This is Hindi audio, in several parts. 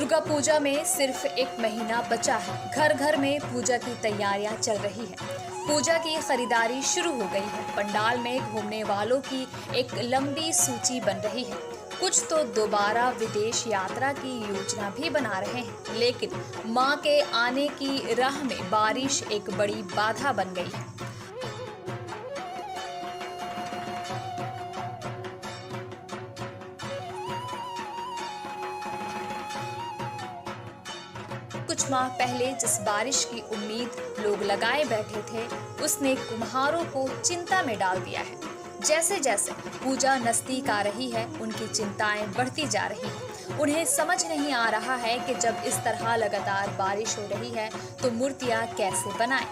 दुर्गा पूजा में सिर्फ एक महीना बचा है। घर घर में पूजा की तैयारियां चल रही है। पूजा की खरीदारी शुरू हो गई है। पंडाल में घूमने वालों की एक लंबी सूची बन रही है। कुछ तो दोबारा विदेश यात्रा की योजना भी बना रहे हैं, लेकिन मां के आने की राह में बारिश एक बड़ी बाधा बन गई है। कुछ माह पहले जिस बारिश की उम्मीद लोग लगाए बैठे थे, उसने कुम्हारों को चिंता में डाल दिया है। जैसे जैसे पूजा नजदीक आ रही है, उनकी चिंताएं बढ़ती जा रही हैं। उन्हें समझ नहीं आ रहा है कि जब इस तरह लगातार बारिश हो रही है तो मूर्तियां कैसे बनाएं।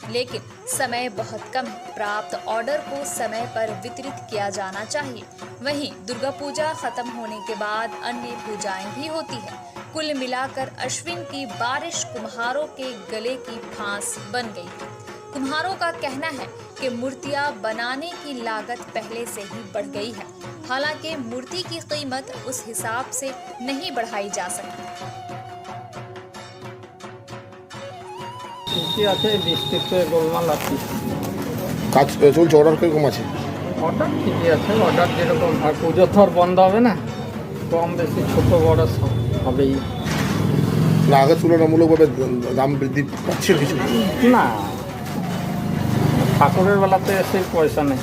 लेकिन समय बहुत कम है। प्राप्त ऑर्डर को समय पर वितरित किया जाना चाहिए। वहीं दुर्गा पूजा खत्म होने के बाद अन्य पूजाएं भी होती है। कुल मिलाकर अश्विन की बारिश कुम्हारों के गले की फांस बन गई है। कुम्हारों का कहना है कि मूर्तियां बनाने की लागत पहले से ही बढ़ गई है। हालांकि मूर्ति की कीमत उस हिसाब से नहीं बढ़ाई जा सकती। আছে বৃষ্টিতে গোলমাল আছে। কাজ চলছে, অর্ডার কিরকম আছে? অর্ডার ঠিকই আছে, অর্ডার যেরকম আর পুজো তো আর বন্ধ হবে না, কম বেশি ছোট বড় সব হবেই। না আগের তুলনামূলকভাবে দাম বৃদ্ধি পাচ্ছে কিছু? না, ঠাকুরের বেলাতে সেই পয়সা নেই।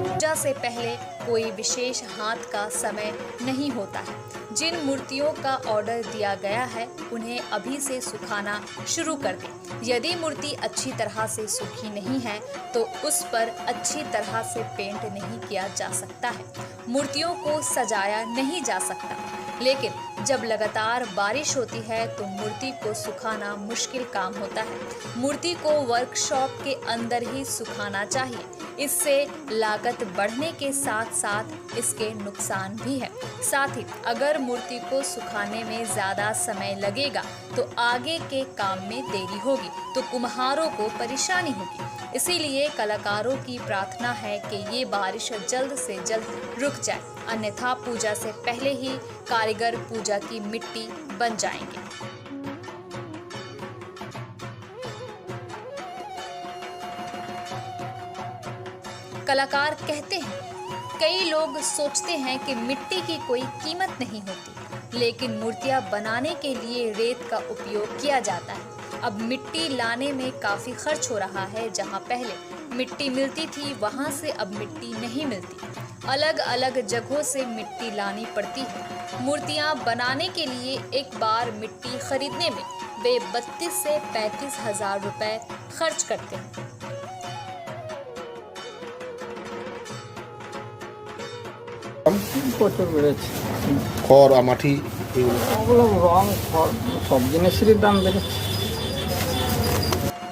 पूजा से पहले कोई विशेष हाथ का समय नहीं होता है। जिन मूर्तियों का ऑर्डर दिया गया है उन्हें अभी से सुखाना शुरू कर दें। यदि मूर्ति अच्छी तरह से सूखी नहीं है तो उस पर अच्छी तरह से पेंट नहीं किया जा सकता है। मूर्तियों को सजाया नहीं जा सकता। लेकिन जब लगातार बारिश होती है तो मूर्ति को सुखाना मुश्किल काम होता है। मूर्ति को वर्कशॉप के अंदर ही सुखाना चाहिए। इससे लागत बढ़ने के साथ साथ इसके नुकसान भी है। साथ ही अगर मूर्ति को सुखाने में ज्यादा समय लगेगा तो आगे के काम में देरी होगी तो कुम्हारों को परेशानी होगी। इसीलिए कलाकारों की प्रार्थना है कि ये बारिश जल्द से जल्द रुक जाए, अन्यथा पूजा से पहले ही कारीगर पूजा की मिट्टी बन जाएंगे। कलाकार कहते हैं, कई लोग सोचते हैं कि मिट्टी की कोई कीमत नहीं होती, लेकिन मूर्तियां बनाने के लिए रेत का उपयोग किया जाता है। अब मिट्टी लाने में काफी खर्च हो रहा है। जहां पहले मिट्टी मिलती थी वहां से अब मिट्टी नहीं मिलती। अलग अलग जगहों से मिट्टी लानी पड़ती है। मूर्तियां बनाने के लिए एक बार मिट्टी खरीदने में वे 32 से 35 हजार रुपए खर्च करते हैं। প্রচুর বেড়েছে। খড় আর মাটি ওগুলো রং খড় সব জিনিসেরই দাম বেড়েছে।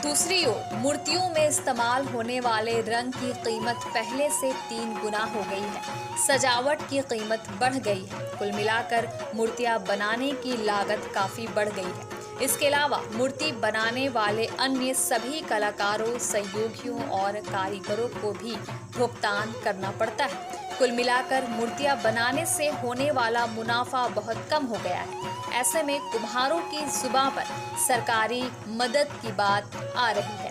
दूसरी ओर मूर्तियों में इस्तेमाल होने वाले रंग की कीमत पहले से 3 गुना हो गई है। सजावट की कीमत बढ़ गई है। कुल मिलाकर मूर्तियां बनाने की लागत काफी बढ़ गई है। इसके अलावा मूर्ति बनाने वाले अन्य सभी कलाकारों, सहयोगियों और कारीगरों को भी भुगतान करना पड़ता है। कुल मिलाकर मूर्तियां बनाने से होने वाला मुनाफा बहुत कम हो गया है। ऐसे में कुम्हारों की जुबान पर सरकारी मदद की बात आ रही है।